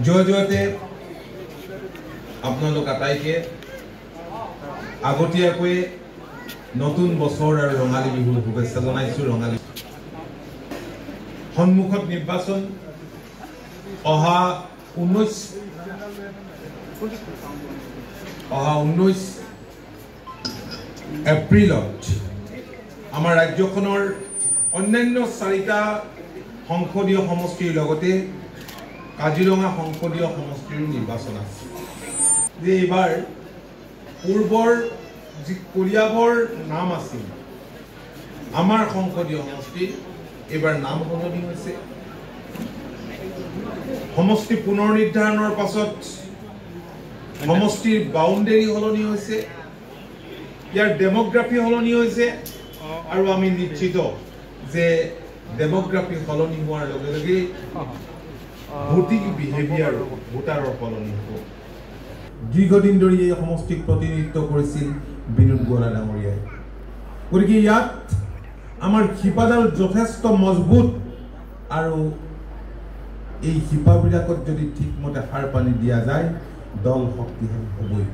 জয় জয়তে আপোনালোক আটাইকে আগতীয়াকৈ নতুন বছৰ আৰু ৰঙালী বিহুৰ শুভেচ্ছা জনাইছো। ৰঙালী সন্মুখত নিৰ্বাচন অহা 19 এপ্ৰিলত আমাৰ ৰাজ্যখনৰ অন্যান্য 4টা সংসদীয় সমষ্টিৰ লগতে কাজিৰঙা সংসদীয় সমষ্টিৰ নিৰ্বাচন আছে। যে এইবাৰ পূৰ্বৰ যি কলিয়াবৰ নাম আছিল আমাৰ সংসদীয় সমষ্টি, এইবাৰ নাম সলনি হৈছে। সমষ্টি পুনৰ নিৰ্ধাৰণৰ পাছত সমষ্টিৰ বাউণ্ডেৰী সলনি হৈছে, ইয়াৰ ডেমোগ্ৰাফি সলনি হৈছে, আৰু আমি নিশ্চিত যে ডেমোগ্ৰাফি সলনি হোৱাৰ লগে লগে ভোটিং বিহেভিয়াৰ ভোটাৰৰ সলনি হ'ব। দীৰ্ঘদিন ধৰি এই সমষ্টিক প্ৰতিনিধিত্ব কৰিছিল বিনোদ গোৱালা ডাঙৰীয়াই। গতিকে ইয়াত আমাৰ শিপাডাল যথেষ্ট মজবুত, আৰু এই শিপাবিলাকত যদি ঠিকমতে সাৰ পানী দিয়া যায় দল শক্তিশালী হ'বই।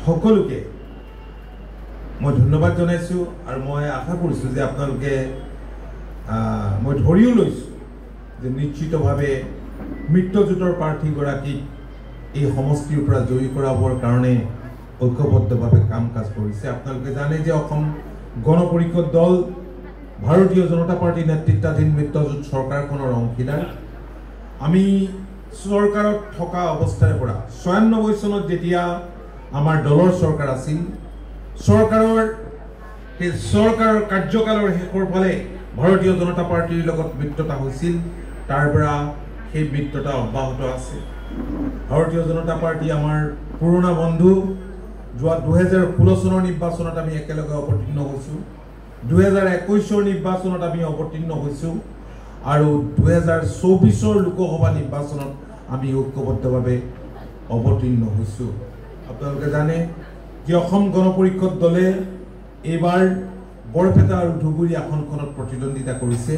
সকলোকে মই ধন্যবাদ জনাইছো, আৰু মই আশা কৰিছো যে আপোনালোকে মই ধৰিও লৈছো যে নিশ্চিতভাৱে মিত্ৰজোঁটৰ প্ৰাৰ্থীগৰাকীক এই সমষ্টিৰ পৰা জয়ী কৰাবৰ কাৰণে ঐক্যবদ্ধভাৱে কাম কাজ কৰিছে। আপোনালোকে জানে যে অসম গণ পৰিষদ দল ভাৰতীয় জনতা পাৰ্টীৰ নেতৃত্বাধীন মিত্ৰজোঁট চৰকাৰখনৰ অংশীদাৰ। আমি চৰকাৰত থকা অৱস্থাৰে পৰা ৯৬ চনত যেতিয়া আমাৰ দলৰ চৰকাৰ আছিল, চৰকাৰৰ কাৰ্যকালৰ শেষৰ ফালে ভাৰতীয় জনতা পাৰ্টীৰ লগত মিত্ৰতা হৈছিল, তাৰ পৰা সেই মিত্ৰতা অব্যাহত আছে। ভাৰতীয় জনতা পাৰ্টী আমাৰ পুৰণা বন্ধু। যোৱা 2016 চনৰ নিৰ্বাচনত আমি একেলগে অৱতীৰ্ণ হৈছোঁ, 2021 নিৰ্বাচনত আমি অৱতীৰ্ণ হৈছোঁ, আৰু 2024 লোকসভা নিৰ্বাচনত আমি ঐক্যবদ্ধভাৱে অৱতীৰ্ণ হৈছোঁ। আপোনালোকে জানে যে অসম গণ পৰিষদ দলে এইবাৰ বৰপেটা আৰু ধুবুৰী আসনখনত প্ৰতিদ্বন্দ্বিতা কৰিছে।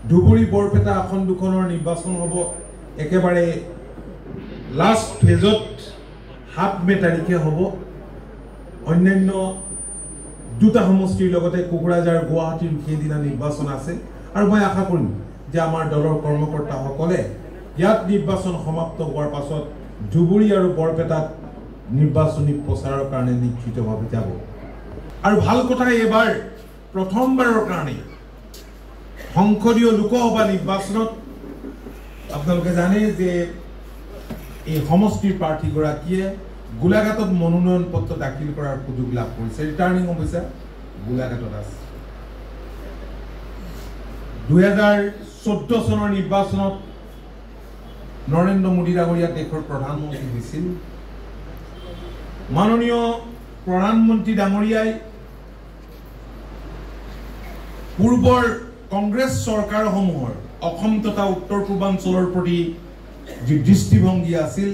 ধুবুৰী বৰপেটা আসন দুখনৰ নিৰ্বাচন হ'ব একেবাৰে লাষ্ট ফেজত 7 মে তাৰিখে হ'ব। অন্যান্য 2টা সমষ্টিৰ লগতে কোকৰাঝাৰ গুৱাহাটীৰ সেইদিনা নিৰ্বাচন আছে, আৰু মই আশা কৰিম যে আমাৰ দলৰ কৰ্মকৰ্তাসকলে ইয়াত নিৰ্বাচন সমাপ্ত হোৱাৰ পাছত ধুবুৰী আৰু বৰপেটাত নিৰ্বাচনী প্ৰচাৰৰ কাৰণে নিশ্চিতভাৱে যাব। আৰু ভাল কথা, এইবাৰ প্ৰথমবাৰৰ কাৰণে সংসদীয় লোকসভা নিৰ্বাচনত আপোনালোকে জানে যে এই সমষ্টিৰ প্ৰাৰ্থীগৰাকীয়ে গোলাঘাটত মনোনয়ন পত্ৰ দাখিল কৰাৰ সুযোগ লাভ কৰিছে। ৰিটাৰ্ণিং অফিচাৰ গোলাঘাটত আছে। 2014 চনৰ নিৰ্বাচনত নৰেন্দ্ৰ মোদী ডাঙৰীয়া দেশৰ প্ৰধানমন্ত্ৰী হৈছিল। মাননীয় প্ৰধানমন্ত্ৰী ডাঙৰীয়াই পূৰ্বৰ কংগ্ৰেছ চৰকাৰসমূহৰ অসম তথা উত্তৰ পূৰ্বাঞ্চলৰ প্ৰতি যি দৃষ্টিভংগী আছিল,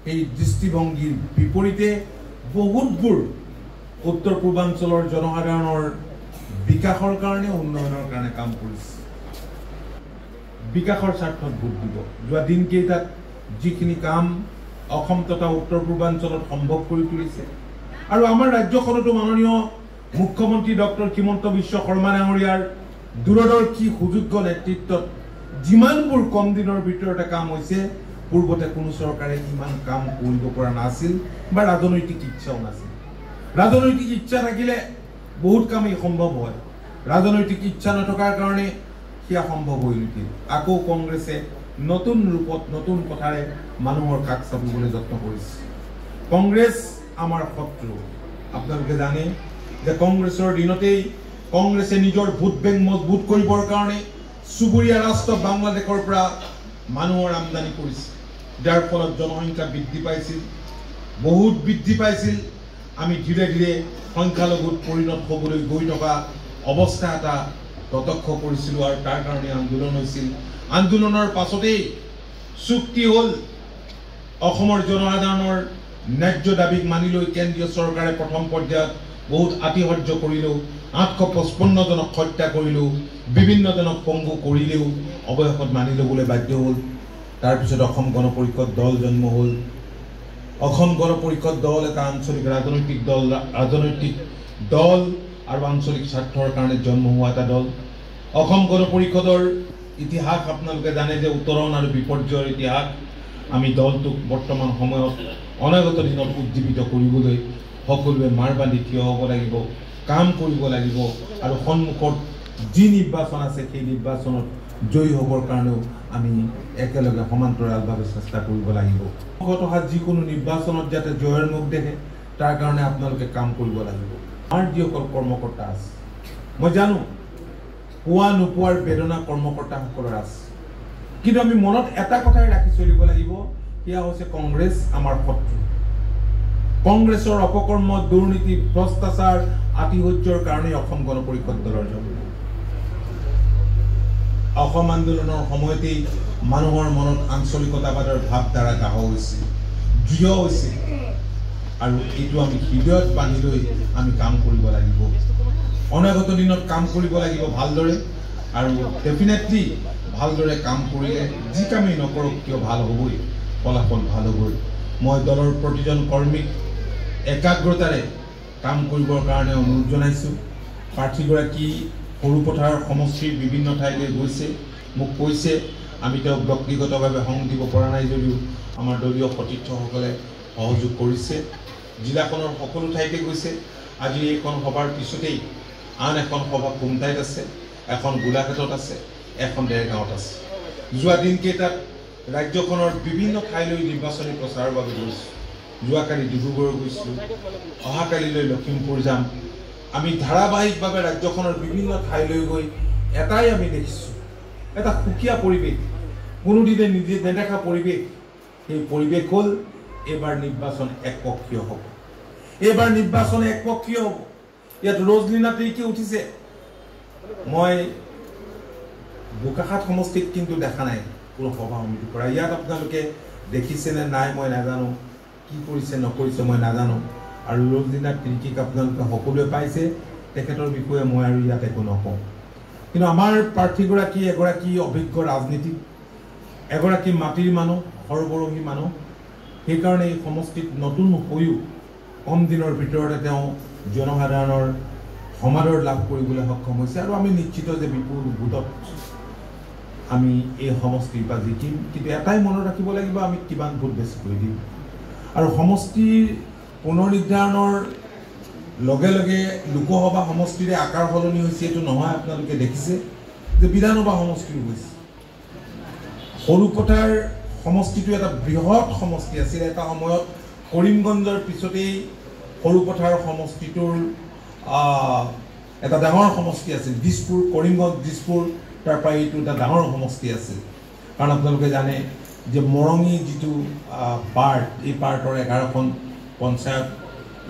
সেই দৃষ্টিভংগীৰ বিপৰীতে বহুতবোৰ উত্তৰ পূৰ্বাঞ্চলৰ জনসাধাৰণৰ বিকাশৰ কাৰণে, উন্নয়নৰ কাৰণে কাম কৰিছে। বিকাশৰ স্বাৰ্থত ভোট দিব। যোৱা দিনকেইটাত যিখিনি কাম অসম তথা উত্তৰ পূৰ্বাঞ্চলত সম্ভৱ কৰি তুলিছে, আৰু আমাৰ ৰাজ্যখনতো মাননীয় মুখ্যমন্ত্ৰী ডক্টৰ হিমন্ত বিশ্ব শৰ্মা ডাঙৰীয়াৰ দূৰদৰ্শী সুযোগ্য নেতৃত্বত যিমানবোৰ কম দিনৰ ভিতৰতে কাম হৈছে, পূৰ্বতে কোনো চৰকাৰে ইমান কাম কৰিব পৰা নাছিল বা ৰাজনৈতিক ইচ্ছাও নাছিল। ৰাজনৈতিক ইচ্ছা থাকিলে বহুত কামেই সম্ভৱ হয়, ৰাজনৈতিক ইচ্ছা নথকাৰ কাৰণে সেয়া সম্ভৱ হৈ নুঠিল। আকৌ কংগ্ৰেছে নতুন ৰূপত নতুন কথাৰে মানুহৰ কাষ চাপিবলৈ যত্ন কৰিছে। কংগ্ৰেছ আমাৰ শত্ৰু। আপোনালোকে জানে যে কংগ্ৰেছৰ দিনতেই কংগ্ৰেছে নিজৰ ভোট বেংক মজবুত কৰিবৰ কাৰণে চুবুৰীয়া ৰাষ্ট্ৰ বাংলাদেশৰ পৰা মানুহৰ আমদানি কৰিছে, যাৰ ফলত জনসংখ্যা বৃদ্ধি পাইছিল, বহুত বৃদ্ধি পাইছিল। আমি ধীৰে ধীৰে সংখ্যালঘুত পৰিণত হ'বলৈ গৈ থকা অৱস্থা এটা প্ৰত্যক্ষ কৰিছিলোঁ, আৰু তাৰ কাৰণে আন্দোলন হৈছিল। আন্দোলনৰ পাছতেই চুক্তি হ'ল। অসমৰ জনসাধাৰণৰ ন্যায্য দাবীক মানি লৈ কেন্দ্ৰীয় চৰকাৰে প্ৰথম পৰ্যায়ত বহুত আতিশয্য কৰিলেও, 855 জনক হত্যা কৰিলেও, বিভিন্ন জনক পংগু কৰিলেও অৱশেষত মানি ল'বলৈ বাধ্য হ'ল। তাৰপিছত অসম গণ পৰিষদ দল জন্ম হ'ল। অসম গণ পৰিষদ দল এটা আঞ্চলিক ৰাজনৈতিক দল আৰু আঞ্চলিক স্বাৰ্থৰ কাৰণে জন্ম হোৱা এটা দল। অসম গণ পৰিষদৰ ইতিহাস আপোনালোকে জানে যে উত্তৰণ আৰু বিপৰ্যয়ৰ ইতিহাস। আমি দলটোক বৰ্তমান সময়ত অনাগত দিনত উজ্জীৱিত কৰিবলৈ সকলোৱে মাৰ বান্ধি থিয় হ'ব লাগিব, কাম কৰিব লাগিব আৰু সন্মুখত যি নিৰ্বাচন আছে সেই নিৰ্বাচনত জয়ী হ'বৰ কাৰণেও আমি একেলগে সমান্তৰালভাৱে চেষ্টা কৰিব লাগিব। অহা যিকোনো নিৰ্বাচনত যাতে জয়ৰ মুখ দেখে তাৰ কাৰণে আপোনালোকে কাম কৰিব লাগিব। আমাৰ যিসকল কৰ্মকৰ্তা আছে, মই জানো পোৱা নোপোৱাৰ বেদনা কৰ্মকৰ্তাসকলৰ আছে, কিন্তু আমি মনত এটা কথাই ৰাখি চলিব লাগিব, সেয়া হৈছে কংগ্ৰেছ আমাৰ শত্ৰু। কংগ্ৰেছৰ অপকৰ্ম, দুৰ্নীতি, ভ্ৰষ্টাচাৰ, আতিশয্যৰ কাৰণেই অসম গণ পৰিষদ দলৰ জন্ম। অসম আন্দোলনৰ সময়তেই মানুহৰ মনত আঞ্চলিকতাবাদৰ ভাৱধাৰা গাঢ় হৈছিল, দৃঢ় হৈছিল, আৰু এইটো আমি হৃদয়ত বান্ধি লৈ আমি কাম কৰিব লাগিব। অনাগত দিনত কাম কৰিব লাগিব ভালদৰে, আৰু ডেফিনেটলি ভালদৰে কাম কৰিলে যি কামেই নকৰক কিয় ভাল হ'বই, ফলাফল ভাল হ'বই। মই দলৰ প্ৰতিজন কৰ্মীক একাগ্ৰতাৰে কাম কৰিবৰ কাৰণে অনুৰোধ জনাইছোঁ। প্ৰাৰ্থীগৰাকী সৰুপথাৰ সমষ্টিৰ বিভিন্ন ঠাইলৈ গৈছে, মোক কৈছে, আমি তেওঁক ব্যক্তিগতভাৱে সংগ দিব পৰা নাই যদিও আমাৰ দলীয় সতীৰ্থসকলে সহযোগ কৰিছে। জিলাখনৰ সকলো ঠাইতে গৈছে। আজি এইখন সভাৰ পিছতেই আন এখন সভা কুমটাইত আছে, এখন গোলাঘাটত আছে, এখন দেৰগাঁৱত আছে। যোৱা দিনকেইটাত ৰাজ্যখনৰ বিভিন্ন ঠাইলৈ নিৰ্বাচনী প্ৰচাৰৰ বাবে গৈছোঁ। যোৱাকালি ডিব্ৰুগড় গৈছিলোঁ, অহাকালিলৈ লখিমপুৰ যাম। আমি ধাৰাবাহিকভাৱে ৰাজ্যখনৰ বিভিন্ন ঠাইলৈ গৈ এটাই আমি দেখিছোঁ, এটা সুকীয়া পৰিৱেশ, কোনোদিনে নিজে নেদেখা পৰিৱেশ। সেই পৰিৱেশ হ'ল এইবাৰ নিৰ্বাচন একপক্ষীয় হ'ব। এইবাৰ নিৰ্বাচন একপক্ষীয় হ'ব। ইয়াত ৰজলিনা তিৰ্কী উঠিছে। মই বোকাখাট সমষ্টিত কিন্তু দেখা নাই কোনো সভা সমিতি কৰা। ইয়াত আপোনালোকে দেখিছেনে নাই মই নাজানো, কি কৰিছে নকৰিছে মই নাজানো। আৰু ৰজলিনা তিৰ্কীক আপোনালোকে সকলোৱে পাইছে, তেখেতৰ বিষয়ে মই আৰু ইয়াত একো নকওঁ। কিন্তু আমাৰ প্ৰাৰ্থীগৰাকী এগৰাকী অভিজ্ঞ ৰাজনীতিক, এগৰাকী মাটিৰ মানুহ, সৰ্বৰহী মানুহ। সেইকাৰণে এই সমষ্টিত নতুন হৈও কম দিনৰ ভিতৰতে তেওঁ জনসাধাৰণৰ সমাদৰ লাভ কৰিবলৈ সক্ষম হৈছে, আৰু আমি নিশ্চিত যে বিপুল ভোটত আমি এই সমষ্টিৰ পৰা জিকিম। কিন্তু এটাই মনত ৰাখিব লাগিব, আমি কিমান ভোট বেছিকৈ দিম। আৰু সমষ্টিৰ পুনৰ নিৰ্ধাৰণৰ লগে লগে লোকসভা সমষ্টিৰে আকাৰ সলনি হৈছে এইটো নহয়। আপোনালোকে দেখিছে যে বিধানসভা সমষ্টিও হৈছে। সৰুপথাৰ সমষ্টিটো এটা বৃহৎ সমষ্টি আছিল। এটা সময়ত কৰিমগঞ্জৰ পিছতেই সৰুপথাৰ সমষ্টিটোৰ এটা ডাঙৰ সমষ্টি আছিল। দিছপুৰ, কৰিমগঞ্জ, দিছপুৰ, তাৰপৰা এইটো এটা ডাঙৰ সমষ্টি আছিল। কাৰণ আপোনালোকে জানে যে মৰঙী যিটো পাৰ্ট, এই পাৰ্টৰ 11খন পঞ্চায়ত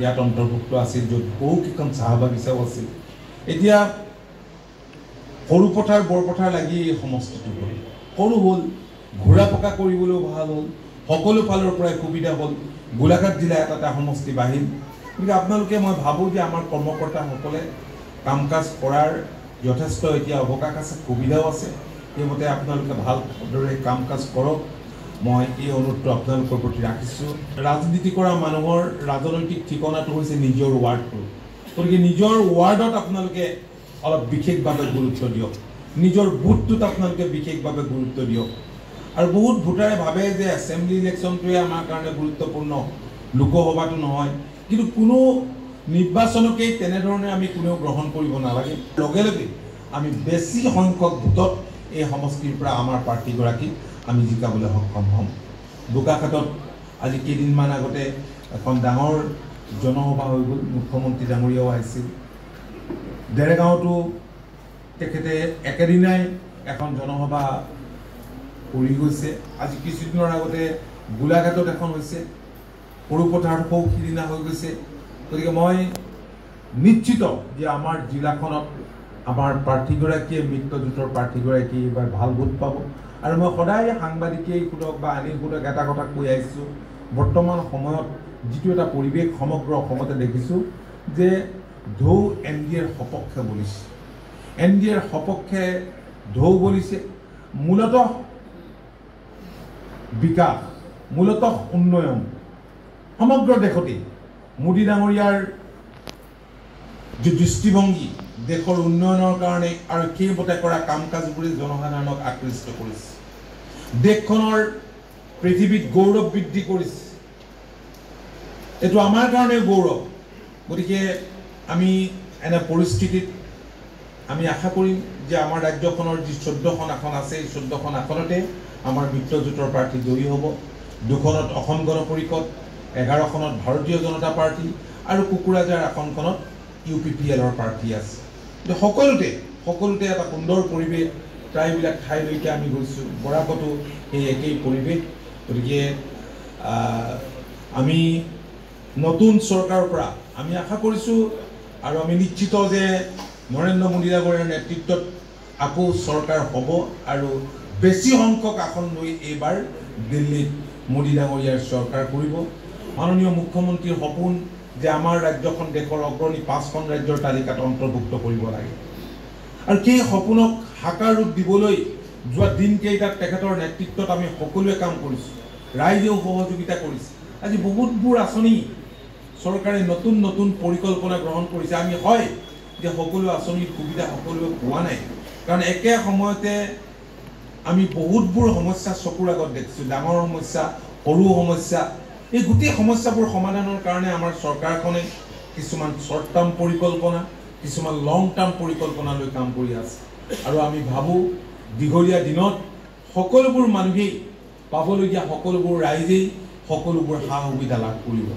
ইয়াত অন্তৰ্ভুক্ত আছিল, য'ত বহুকেইখন চাহ বাগিচাও আছিল। এতিয়া সৰুপথাৰ বৰপথাৰ লাগি এই সমষ্টিটো হ'ল, সৰু হ'ল, ঘূৰা পকা কৰিবলৈও ভাল হ'ল, সকলো ফালৰ পৰাই সুবিধা হ'ল। গোলাঘাট জিলা এটা সমষ্টি বাঢ়িল। গতিকে আপোনালোকে, মই ভাবোঁ যে আমাৰ কৰ্মকৰ্তাসকলে কাম কাজ কৰাৰ যথেষ্ট এতিয়া অৱকাশ আছে, সুবিধাও আছে। সেইমতে আপোনালোকে ভালদৰে কাম কাজ কৰক, মই এই অনুৰোধটো আপোনালোকৰ প্ৰতি ৰাখিছোঁ। ৰাজনীতি কৰা মানুহৰ ৰাজনৈতিক ঠিকনাটো হৈছে নিজৰ ৱাৰ্ডটো। গতিকে নিজৰ ৱাৰ্ডত আপোনালোকে অলপ বিশেষভাৱে গুৰুত্ব দিয়ক, নিজৰ বুথটোত আপোনালোকে বিশেষভাৱে গুৰুত্ব দিয়ক। আৰু বহুত ভোটাৰে ভাবে যে এছেম্বলি ইলেকশ্যনটোৱে আমাৰ কাৰণে গুৰুত্বপূৰ্ণ, লোকসভাটো নহয়। কিন্তু কোনো নিৰ্বাচনকেই তেনেধৰণে আমি কোনেও গ্ৰহণ কৰিব নালাগে। লগে লগে আমি বেছি সংখ্যক ভোটত এই সমষ্টিৰ পৰা আমাৰ প্ৰাৰ্থীগৰাকীক আমি জিকাবলৈ সক্ষম হ'ম। বোকাখাটত আজি কেইদিনমান আগতে এখন ডাঙৰ জনসভা হৈ গ'ল, মুখ্যমন্ত্ৰী ডাঙৰীয়াও আহিছিল। দেৰগাঁৱতো তেখেতে একেদিনাই এখন জনসভা কৰি গৈছে। আজি কিছুদিনৰ আগতে গোলাঘাটত এখন হৈছে, সৰুপথাৰত সিদিনা হৈ গৈছে। গতিকে মই নিশ্চিত যে আমাৰ জিলাখনত আমাৰ প্ৰাৰ্থীগৰাকীয়ে, মিত্ৰজোঁটৰ প্ৰাৰ্থীগৰাকী এইবাৰ ভাল ভোট পাব। আৰু মই সদায় সাংবাদিকেই সোধক বা আনি সোধক এটা কথা কৈ আহিছোঁ, বৰ্তমান সময়ত যিটো এটা পৰিৱেশ সমগ্ৰ অসমতে দেখিছোঁ যে ঢৌ NDAৰ সপক্ষে বলিছে, NDAৰ সপক্ষে ঢৌ বলিছে। মূলতঃ বিকাশ, মূলতঃ উন্নয়ন সমগ্ৰ দেশতে মোদী ডাঙৰীয়াৰ যে দৃষ্টিভংগী দেশৰ উন্নয়নৰ কাৰণে আৰু সেইমতে কৰা কাম কাজবোৰে জনসাধাৰণক আকৃষ্ট কৰিছে, দেশখনৰ পৃথিৱীত গৌৰৱ বৃদ্ধি কৰিছে। এইটো আমাৰ কাৰণে গৌৰৱ। গতিকে আমি এনে পৰিস্থিতিত আমি আশা কৰিম যে আমাৰ ৰাজ্যখনৰ যি 14খন আসন আছে, এই 14খন আসনতে আমাৰ মিত্ৰজোঁটৰ প্ৰাৰ্থী জয়ী হ'ব। 2খনত অসম গণ পৰিষদ, 11খনত ভাৰতীয় জনতা পাৰ্টি আৰু কুকুৰাঝাৰ আসনখনত UPPLৰ প্ৰাৰ্থী আছে। সকলোতে এটা সুন্দৰ পৰিৱেশ, প্ৰায়বিলাক ঠাইলৈকে আমি গৈছোঁ, বৰাকতো সেই একেই পৰিৱেশ। গতিকে আমি নতুন চৰকাৰৰ পৰা আমি আশা কৰিছোঁ আৰু আমি নিশ্চিত যে নৰেন্দ্ৰ মোদী ডাঙৰীয়াৰ নেতৃত্বত আকৌ চৰকাৰ হ'ব আৰু বেছি সংখ্যক আসন লৈ এইবাৰ দিল্লীত মোদী ডাঙৰীয়াৰ চৰকাৰ কৰিব। মাননীয় মুখ্যমন্ত্ৰীৰ সপোন যে আমাৰ ৰাজ্যখন দেশৰ অগ্ৰণী 5খন ৰাজ্যৰ তালিকাত অন্তৰ্ভুক্ত কৰিব লাগে আৰু সেই সপোনক সাকাৰ ৰূপ দিবলৈ যোৱা দিনকেইটাত তেখেতৰ নেতৃত্বত আমি সকলোৱে কাম কৰিছোঁ, ৰাইজেও সহযোগিতা কৰিছে। আজি বহুতবোৰ আঁচনি চৰকাৰে নতুন নতুন পৰিকল্পনা গ্ৰহণ কৰিছে। আমি হয় যে সকলো আঁচনিৰ সুবিধা সকলোৱে পোৱা নাই, কাৰণ একে সময়তে আমি বহুতবোৰ সমস্যা চকুৰ আগত দেখিছোঁ, ডাঙৰ সমস্যা, সৰু সমস্যা। এই গোটেই সমস্যাবোৰ সমাধানৰ কাৰণে আমাৰ চৰকাৰখনে কিছুমান শ্বৰ্ট টাৰ্ম পৰিকল্পনা, কিছুমান লং টাৰ্ম পৰিকল্পনা লৈ কাম কৰি আছে আৰু আমি ভাবোঁ দীঘলীয়া দিনত সকলোবোৰ মানুহেই পাবলগীয়া সকলোবোৰ ৰাইজেই সকলোবোৰ সা সুবিধা লাভ কৰিব।